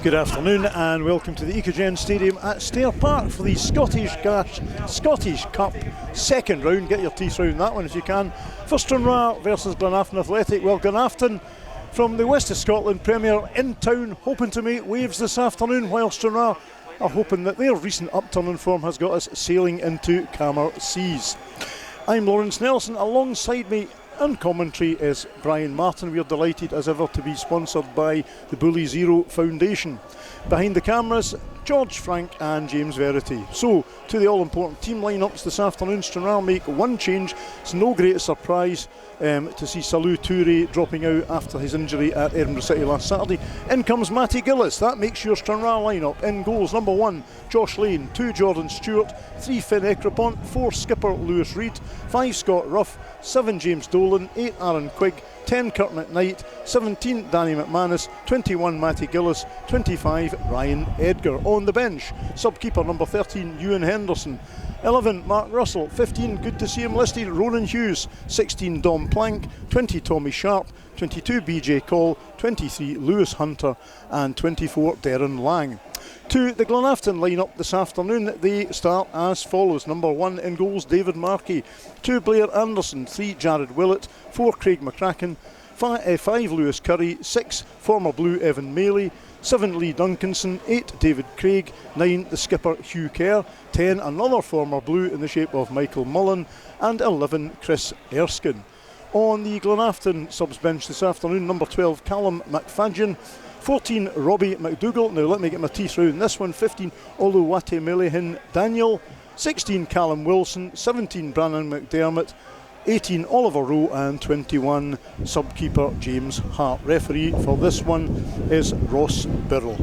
Good afternoon and welcome to the Ecogen Stadium at Stair Park for the Scottish Cup second round. Get your teeth round that one if you can. For Stranraer versus Glenafton Athletic. Well, Glenafton from the west of Scotland Premier in town, hoping to make waves this afternoon, while Stranraer are hoping that their recent upturn in form has got us sailing into calmer seas. I'm Laurence Nelson. Alongside me on commentary is Brian Martin. We are delighted as ever to be sponsored by the Bully Zero Foundation. Behind the cameras, George Frank and James Verity. So, to the all-important team lineups this afternoon, Stranraer make one change. It's no great surprise to see Salou Touré dropping out after his injury at Edinburgh City last Saturday. In comes Matty Gillis. That makes your Stranraer lineup. In goals, number 1, Josh Lane, 2, Jordan Stewart, 3, Finn Ekrapont, 4, skipper Lewis Reid, 5, Scott Ruff, 7, James Dolan, 8, Aaron Quigg, 10, Kurt McKnight, 17, Danny McManus, 21, Matty Gillis, 25, Ryan Edgar. On the bench, sub-keeper number 13, Ewan Henderson, 11, Mark Russell, 15, good to see him listed, Ronan Hughes, 16, Dom Plank, 20, Tommy Sharp, 22, BJ Call, 23, Lewis Hunter, and 24, Darren Lang. To the Glenafton lineup this afternoon, they start as follows. Number 1 in goals, David Markey, 2, Blair Anderson, 3, Jared Willett, 4, Craig McCracken, 5, Lewis Curry, 6, former Blue Evan Maley, 7, Lee Duncanson, 8, David Craig, 9, the skipper Hugh Kerr, 10, another former Blue in the shape of Michael Mullen, and 11, Chris Erskine. On the Glenafton subs bench this afternoon, number 12, Callum McFadden, 14, Robbie McDougall. Now let me get my teeth round this one. 15, Oluwate Melehin Daniel, 16, Callum Wilson, 17, Brannan McDermott, 18, Oliver Rowe, and 21, sub-keeper James Hart. Referee for this one is Ross Birrell.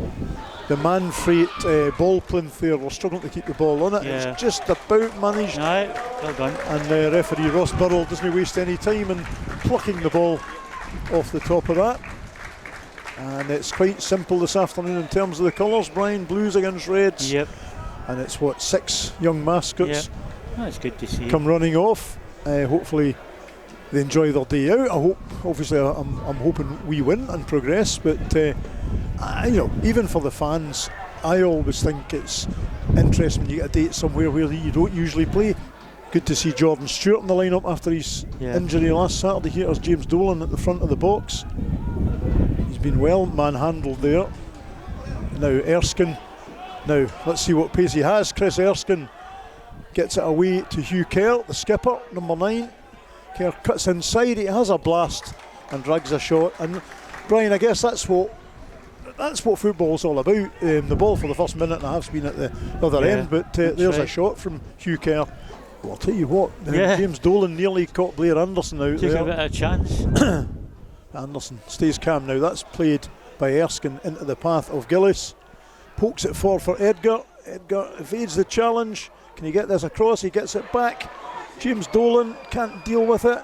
The Manfreight ball plinth there, we're struggling to keep the ball on it. Yeah. It's just about managed. Aye, well done. And referee Ross Birrell doesn't waste any time in plucking the ball off the top of that. And it's quite simple this afternoon in terms of the colours, Brian. Blues against reds. Yep. And it's 6 young mascots. Yep. That's good to see. Come running off. Hopefully they enjoy their day out. I'm hoping we win and progress. But even for the fans, I always think it's interesting when you get a date somewhere where you don't usually play. Good to see Jordan Stewart in the lineup after his injury last Saturday. Here's James Dolan at the front of the box. He's been well manhandled there. Now Erskine. Now let's see what pace he has. Chris Erskine gets it away to Hugh Kerr, the skipper, number 9. Kerr cuts inside. He has a blast and drags a shot. And Brian, I guess that's what football's all about. The ball for the first minute and a half's been at the other end, but there's a shot from Hugh Kerr. Well, I'll tell you what, James Dolan nearly caught Blair Anderson out there. Took a bit of a chance. Anderson stays calm now. That's played by Erskine into the path of Gillis. Pokes it forward for Edgar. Edgar evades the challenge. Can he get this across? He gets it back. James Dolan can't deal with it.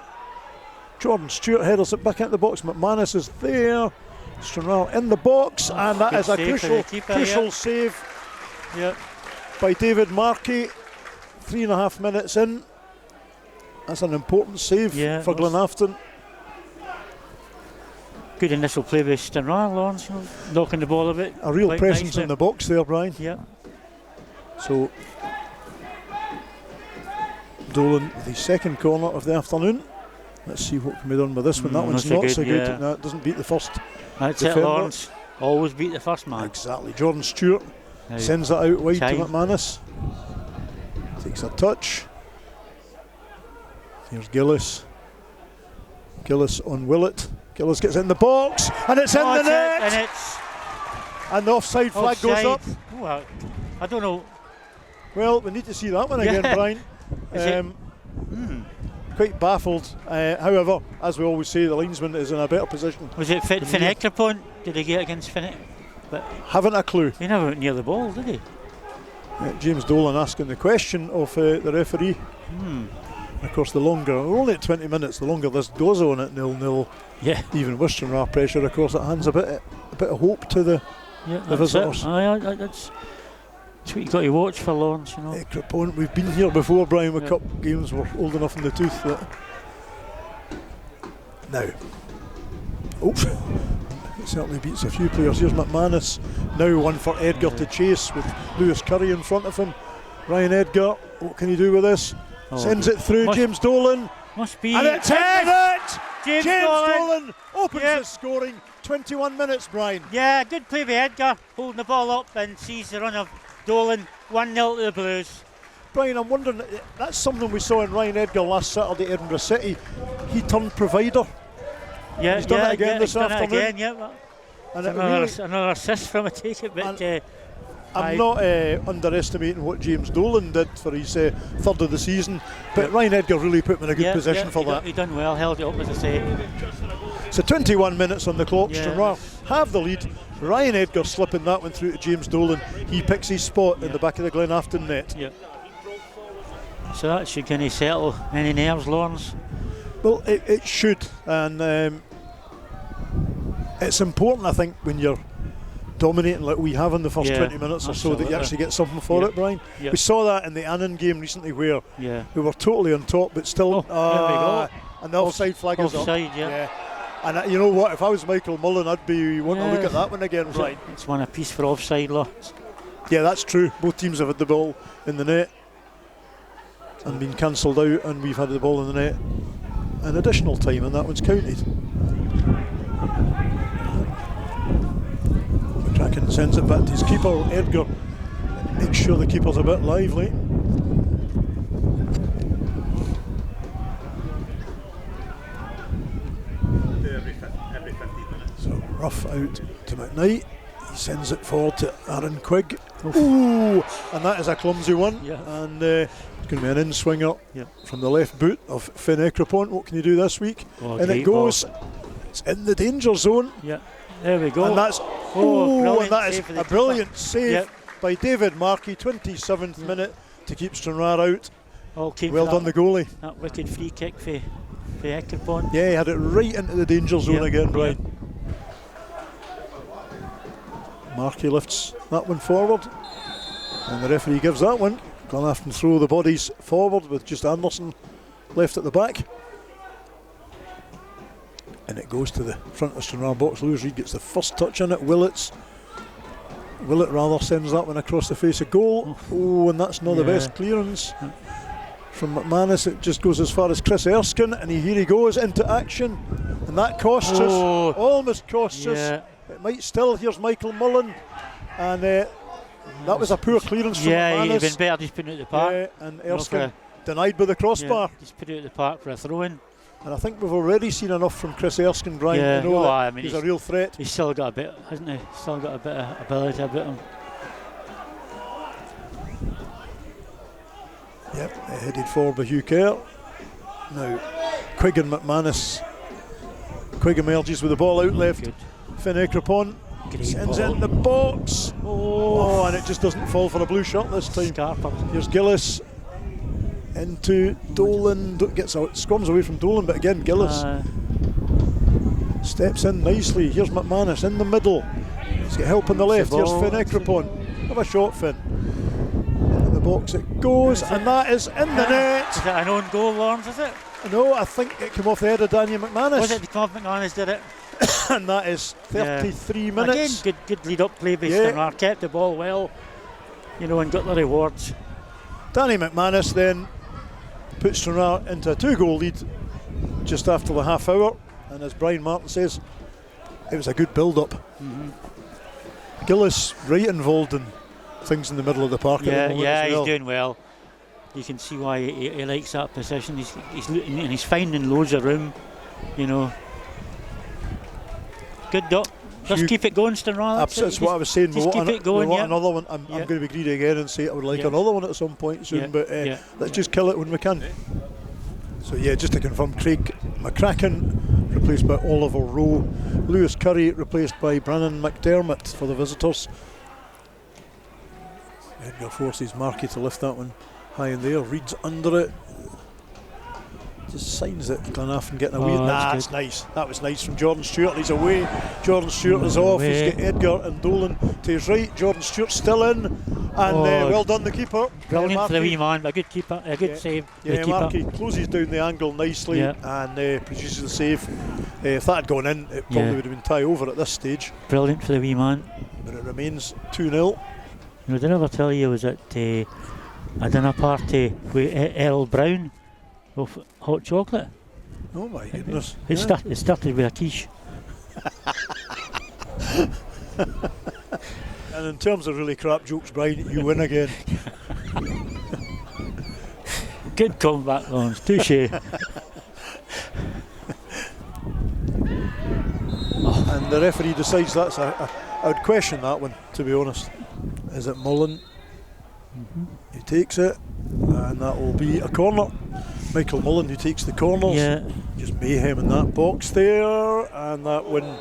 Jordan Stewart headers it back into the box. McManus is there. Stranraer in the box, and that is a crucial save by David Markey. 3.5 minutes in. That's an important save for Glenafton. Good initial play by Stranraer, Laurence, knocking the ball a bit. A real presence nicely in the box there, Brian. Yeah. So Dolan, the second corner of the afternoon. Let's see what can be done with this one. That one's not so good. No, it doesn't beat the first. That's defender. It, Laurence. Always beat the first man. Exactly. Jordan Stewart sends it out wide to McManus. Takes a touch. Here's Gillis. Gillis on Willett. Gillis gets in the box, and it's in the net. And the offside flag goes up. Oh, I don't know. Well, we need to see that one again, Brian. Quite baffled. However, as we always say, the linesman is in a better position. Was it Finn Ekrapont? Did he get against Finn? But haven't a clue. He never went near the ball, did he? James Dolan asking the question of the referee. Of course, we're only at 20 minutes, the longer this goes on at 0-0, even with Stranraer pressure, of course, it hands a bit of hope to the visitors. That's what you've got to watch for, Laurence, Ekrapont, we've been here before, Brian, with cup games, we're old enough in the tooth that. Now, It certainly beats a few players. Here's McManus, now one for Edgar to chase with Lewis Curry in front of him. Ryan Edgar, what can he do with this? Sends it through, James Dolan. Must be. And it's in the net! James Dolan opens the scoring. 21 minutes, Brian. Yeah, good play by Edgar, holding the ball up and sees the run of Dolan. 1-0 to the Blues. Brian, I'm wondering, that's something we saw in Ryan Edgar last Saturday at Edinburgh City. He turned provider. Yeah, he's done it again this afternoon. It again, well, and another assist from a take it, but I'm not underestimating what James Dolan did for his third of the season, but Ryan Edgar really put him in a good position for that. He done well, held it up, as I say. So 21 minutes on the clock. Stranraer have the lead. Ryan Edgar slipping that one through to James Dolan. He picks his spot in the back of the Glenafton net. Yeah. So that should kind of settle any nerves, Laurence. Well, it should, and it's important, I think, when you're dominating like we have in the first 20 minutes or so, that you actually get something for it, Brian. We saw that in the Annan game recently where we were totally on top, but still, there we go. And the offside flag is up. Yeah. And you know what, if I was Michael Mullen, I'd be wanting to look at that one again, Brian. It's one apiece for offside, Laurence. Yeah, that's true. Both teams have had the ball in the net and been cancelled out, and we've had the ball in the net an additional time, and that one's counted. McCracken sends it back to his keeper, Edgar. Make sure the keeper's a bit lively. Every 15 minutes. So rough out to McKnight. He sends it forward to Aaron Quigg. Ooh, and that is a clumsy one. And it's going to be an in-swinger from the left boot of Finn Ekrapont. What can you do this week? And it goes. It's in the danger zone. Yeah, there we go. And that's and that is a brilliant save by David Markey. 27th minute to keep Stranraer out. Well done, the goalie. That wicked free kick for Ekrapont. Yeah, he had it right into the danger zone again, Brian. Markey lifts that one forward, and the referee gives that one. Glenafton throw the bodies forward with just Anderson left at the back, and it goes to the front of Stranraer box. Lewis Reid gets the first touch on it. Willett sends that one across the face of goal. And that's not the best clearance from McManus. It just goes as far as Chris Erskine, and here he goes into action, and that costs us, almost costs us. It might still. Here's Michael Mullen, and that was a poor clearance from McManus. He'd been better just putting it at the park. And Erskine denied by the crossbar. Just put it at the park for a throw-in. And I think we've already seen enough from Chris Erskine, Brian, to know that he's a real threat. He's still got a bit, hasn't he? Still got a bit of ability about him. Yep, headed forward by Hugh Kerr. Now, Quigg and McManus. Quigg emerges with the ball out left. Good. Finn Ekrapont sends it in the box. And it just doesn't fall for a blue shot this time. Here's Gillis into Dolan. Squirms away from Dolan, but again Gillis steps in nicely. Here's McManus in the middle. He's got help on the left. Here's Finn Ekrapont. Have a shot, Finn. In the box it goes, and that is in the net. Is that an own goal, Laurence, is it? No, I think it came off the head of Daniel McManus. Was it? McManus did it. And that is 33 minutes. Again, good lead-up play by Stranraer. Kept the ball well, and got the rewards. Danny McManus then puts Stranraer into a 2-goal lead just after the half hour, and as Brian Martin says, it was a good build-up. Gillis right involved in things in the middle of the park. He's doing well. You can see why he likes that position. He's finding loads of room, Good dot. Just keep it going, Stranraer. That's what I was saying. Just keep it going. We want another one. I'm going to be greedy again and say I would like another one at some point soon, but let's just kill it when we can. So just to confirm, Craig McCracken replaced by Oliver Rowe, Lewis Curry replaced by Brannon McDermott for the visitors. Edgar forces Markey to lift that one high in there. Reid's under it. Just signs it. Glenafton getting away. That's nice. That was nice from Jordan Stewart. He's away. Jordan Stewart is off. He's got Edgar and Dolan to his right. Jordan Stewart still in. And well done, the keeper. Brilliant for the wee man, but a good keeper, a good save. Yeah, Markey closes down the angle nicely and produces the save. If that had gone in, it probably would have been tie over at this stage. Brilliant for the wee man. But it remains 2-0. You know, did I ever tell you I was at a dinner party with Earl Brown of hot chocolate? Oh my goodness. It started with a quiche. And in terms of really crap jokes, Brian, you win again. Good comeback, Laurence. Touche. And the referee decides that's I would question that one, to be honest. Is it Mullen? He takes it, and that will be a corner. Michael Mullen, who takes the corners. Yeah. Just mayhem in that box there, and that one.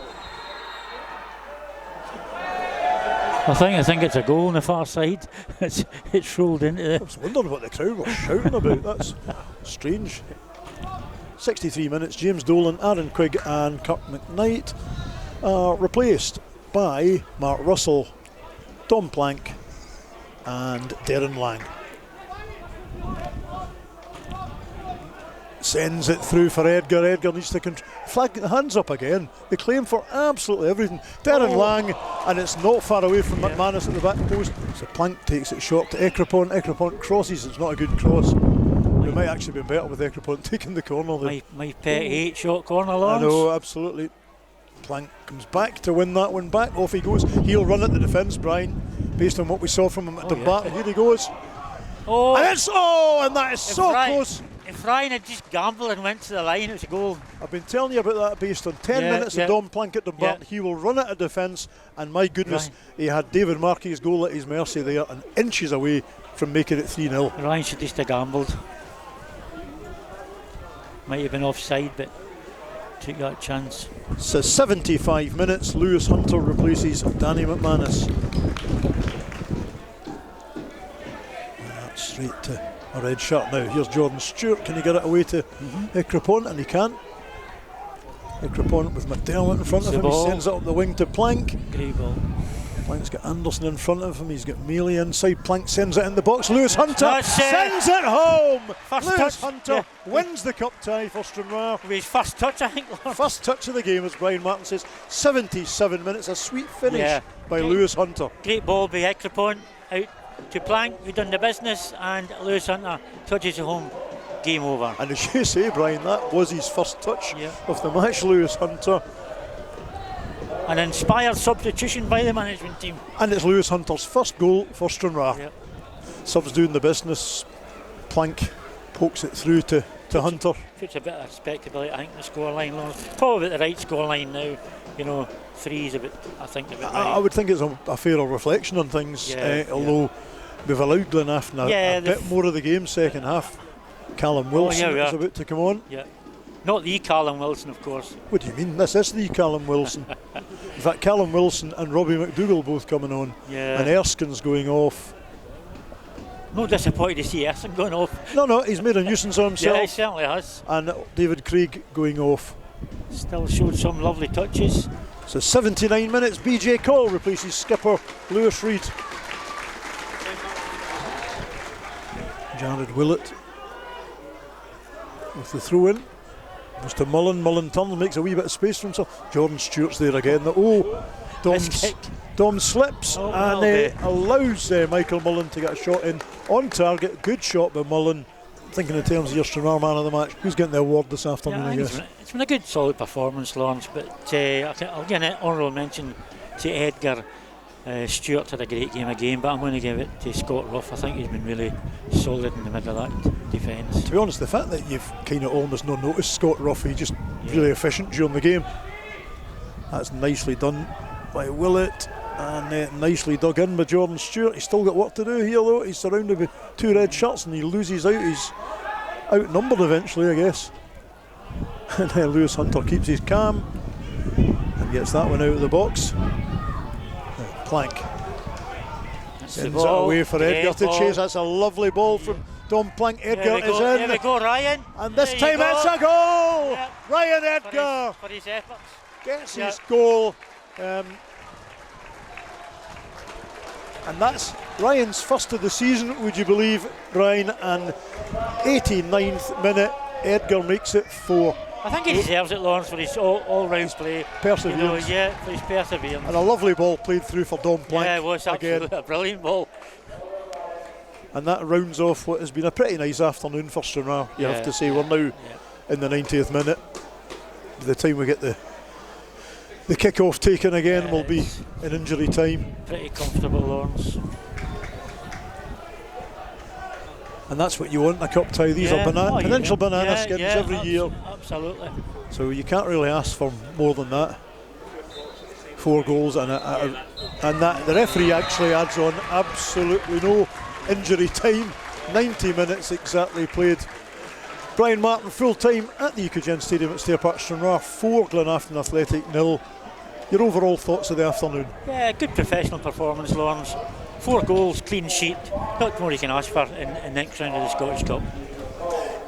I think it's a goal on the far side. It's rolled into I the. was wondering what the crowd was shouting about. That's strange. 63 minutes. James Dolan, Aaron Quigg, and Kirk McKnight are replaced by Mark Russell, Tom Plank, and Darren Lang. Sends it through for Edgar. Edgar needs to flag the hands up again. They claim for absolutely everything. Darren Lang, and it's not far away from McManus at the back post. So Plank takes it short to Ekrapont. Ekrapont crosses. It's not a good cross. We might actually be better with Ekrapont taking the corner there. My pet 8-shot corner, Laurence. I know, absolutely. Plank comes back to win that one back. Off he goes. He'll run at the defence, Brian, based on what we saw from him at Dumbarton. Here he goes. Oh, and that is so close. If Ryan had just gambled and went to the line, it was a goal. I've been telling you about that based on 10 minutes of Dom Plank at Dumbarton. He will run at a defence, and my goodness, he had David Markey's goal at his mercy there, and inches away from making it 3-0. Ryan should just have gambled. Might have been offside, but took that chance. So 75 minutes, Lewis Hunter replaces Danny McManus. That's straight to a red shirt now. Here's Jordan Stewart. Can he get it away to Ekrapont? And he can. Ekrapont with McDermott in front of him. He sends it up the wing to Plank. Great ball. Plank's got Anderson in front of him. He's got Mealy inside. Plank sends it in the box. Lewis Hunter sends it home. Lewis Hunter wins the cup tie for Stranraer. With his first touch, I think. First touch of the game, as Brian Martin says. 77 minutes. A sweet finish by Lewis Hunter. Great ball by Ekrapont out to Plank, who done the business, and Lewis Hunter touches it home. Game over. And as you say, Brian, that was his first touch of the match, Lewis Hunter. An inspired substitution by the management team. And it's Lewis Hunter's first goal for Stranraer. Subs doing the business. Plank pokes it through to Hunter. Puts a bit of respectability, I think, the scoreline. Probably about the right scoreline now. You know, 3 is a bit, I think, a bit right. I would think it's a fairer reflection on things, although we've allowed Glenafton a bit more of the game second half. Callum Wilson is about to come on. Not the Callum Wilson, of course. What do you mean? This is the Callum Wilson. In fact, Callum Wilson and Robbie McDougall both coming on. And Erskine's going off. No disappointed to see Erskine going off. No, he's made a nuisance of himself. Yeah, he certainly has. And David Craig going off. Still showed some lovely touches. So 79 minutes, BJ Cole replaces skipper Lewis Reid. Jared Willett with the throw in. Goes to Mullen. Mullen turns, makes a wee bit of space for himself. Jordan Stewart's there again. Dom slips and allows Michael Mullen to get a shot in on target. Good shot by Mullen. Thinking in terms of your Stranraer man of the match, who's getting the award this afternoon, I guess? It's been a good, solid performance, Laurence, but I'll give an honourable mention to Edgar. Stewart had a great game again, but I'm going to give it to Scott Ruff. I think he's been really solid in the middle of that defence. To be honest, the fact that you've kind of almost not noticed Scott Ruff, he's just really efficient during the game. That's nicely done by Willett, and nicely dug in by Jordan Stewart. He's still got work to do here though. He's surrounded by 2 red shirts and he loses out. He's outnumbered eventually, I guess. And Lewis Hunter keeps his calm and gets that one out of the box. Plank sends it away for Edgar to chase. That's a lovely ball from Dom Plank. Edgar is in. There we go, Ryan. And this time it's a goal! Ryan Edgar for his efforts. Gets his goal. And that's Ryan's first of the season, would you believe, Ryan? And 89th minute, Edgar makes it 4. I think he deserves it, Laurence, for his all-round play. Perseverance. For his perseverance. And a lovely ball played through for Dom Plank. Yeah, it was absolutely a brilliant ball. And that rounds off what has been a pretty nice afternoon for Stranraer, you have to say. We're now in the 90th minute. By the time we get the kick-off taken again, will be in injury time. Pretty comfortable, Laurence. And that's what you want in a cup tie. These are Peninsula banana skins every year. Absolutely. So you can't really ask for more than that. 4 goals and that the referee actually adds on absolutely no injury time. 90 minutes exactly played. Brian Martin full time at the Ecogen Stadium at Stair Park. Stranraer 4, Glenafton Athletic 0. Your overall thoughts of the afternoon? Yeah, good professional performance, Laurence. 4 goals, clean sheet. Not more you can ask for in the next round of the Scottish Cup.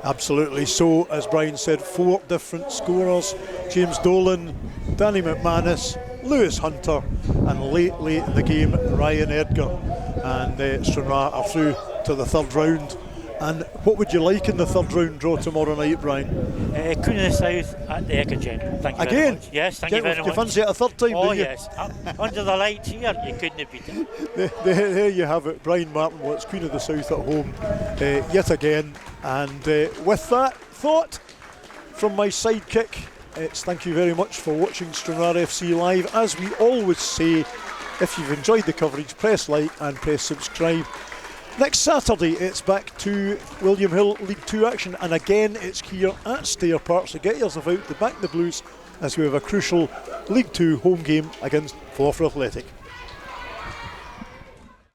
Absolutely. So, as Brian said, 4 different scorers: James Dolan, Danny McManus, Lewis Hunter, and late in the game, Ryan Edgar. And Stranraer are through to the 3rd round. And what would you like in the 3rd round draw tomorrow night, Brian? Queen of the South at the Ecogen. Thank you very much. Yes, thank you very much. Do you fancy it a 3rd time? Oh yes, under the lights here, you couldn't have beaten it. There you have it, Brian Martin. Well, it's Queen of the South at home yet again. And with that thought from my sidekick, it's thank you very much for watching Stranraer FC Live. As we always say, if you've enjoyed the coverage, press like and press subscribe. Next Saturday it's back to William Hill League 2 action, and again it's here at Stair Park, so get yourself out to back the Blues as we have a crucial League 2 home game against Glenafton Athletic.